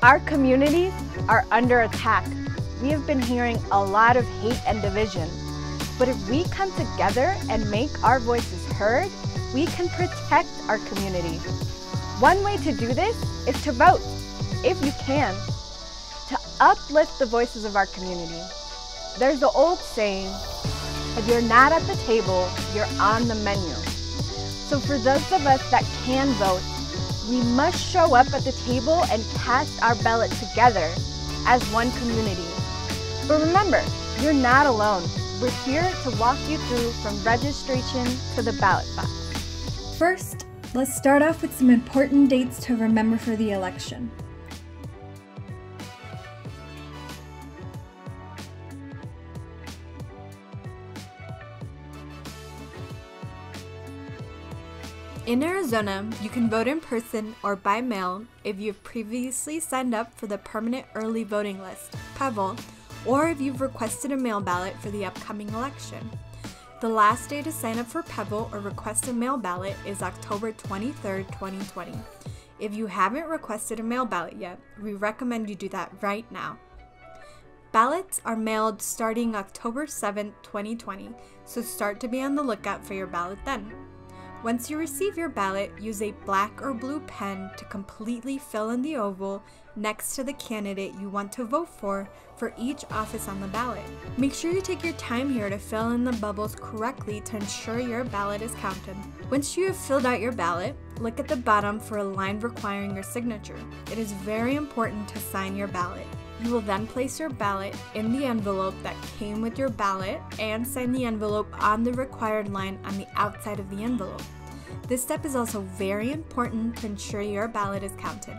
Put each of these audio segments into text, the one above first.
Our communities are under attack. We have been hearing a lot of hate and division. But if we come together and make our voices heard, we can protect our community. One way to do this is to vote, if you can, to uplift the voices of our community. There's the old saying, if you're not at the table, you're on the menu. So for those of us that can vote, we must show up at the table and cast our ballot together as one community. But remember, you're not alone. We're here to walk you through from registration to the ballot box. First, let's start off with some important dates to remember for the election. In Arizona, you can vote in person or by mail if you've previously signed up for the Permanent Early Voting List, PEVL, or if you've requested a mail ballot for the upcoming election. The last day to sign up for PEVL or request a mail ballot is October 23, 2020. If you haven't requested a mail ballot yet, we recommend you do that right now. Ballots are mailed starting October 7, 2020, so start to be on the lookout for your ballot then. Once you receive your ballot, use a black or blue pen to completely fill in the oval next to the candidate you want to vote for each office on the ballot. Make sure you take your time here to fill in the bubbles correctly to ensure your ballot is counted. Once you have filled out your ballot, look at the bottom for a line requiring your signature. It is very important to sign your ballot. You will then place your ballot in the envelope that came with your ballot and sign the envelope on the required line on the outside of the envelope. This step is also very important to ensure your ballot is counted.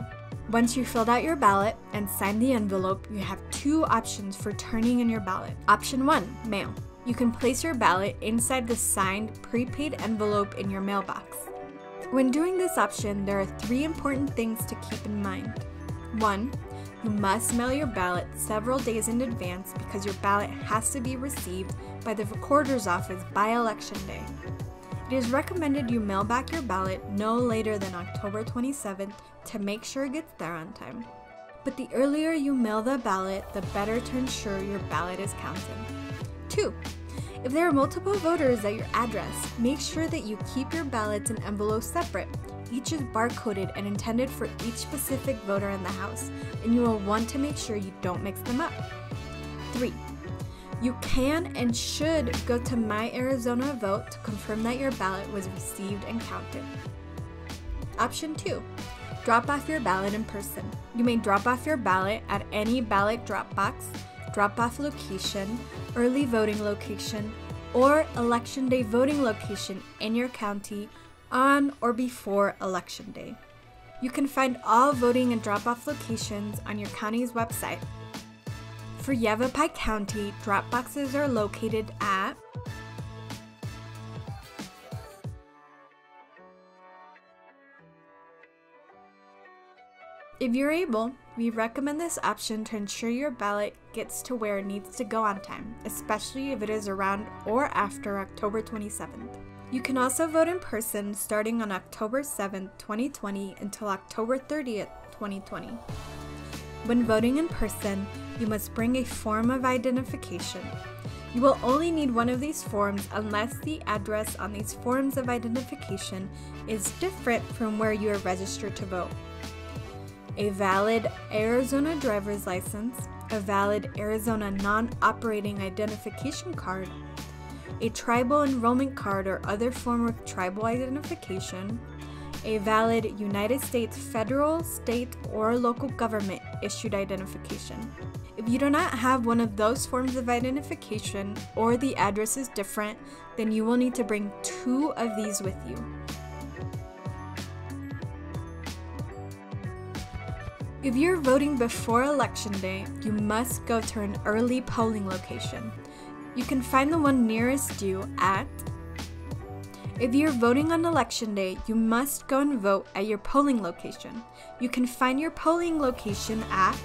Once you've filled out your ballot and signed the envelope, you have two options for turning in your ballot. Option 1, mail. You can place your ballot inside the signed prepaid envelope in your mailbox. When doing this option, there are 3 important things to keep in mind. 1, you must mail your ballot several days in advance because your ballot has to be received by the recorder's office by election day. It is recommended you mail back your ballot no later than October 27th to make sure it gets there on time. But the earlier you mail the ballot, the better to ensure your ballot is counted. 2, if there are multiple voters at your address, make sure that you keep your ballots and envelopes separate. Each is barcoded and intended for each specific voter in the house, and you will want to make sure you don't mix them up. 3, you can and should go to My Arizona Vote to confirm that your ballot was received and counted. Option 2, drop off your ballot in person. You may drop off your ballot at any ballot drop box, drop-off location, early voting location, or election day voting location in your county on or before election day. You can find all voting and drop-off locations on your county's website. For Yavapai County, drop boxes are located at If you're able, we recommend this option to ensure your ballot gets to where it needs to go on time, especially if it is around or after October 27th. You can also vote in person starting on October 7th, 2020 until October 30th, 2020. When voting in person, you must bring a form of identification. You will only need one of these forms unless the address on these forms of identification is different from where you are registered to vote. A valid Arizona driver's license, a valid Arizona non-operating identification card, a tribal enrollment card or other form of tribal identification, a valid United States federal, state, or local government issued identification. If you do not have one of those forms of identification or the address is different, then you will need to bring 2 of these with you. If you're voting before Election Day, you must go to an early polling location. You can find the one nearest you at If you're voting on Election Day, you must go and vote at your polling location. You can find your polling location at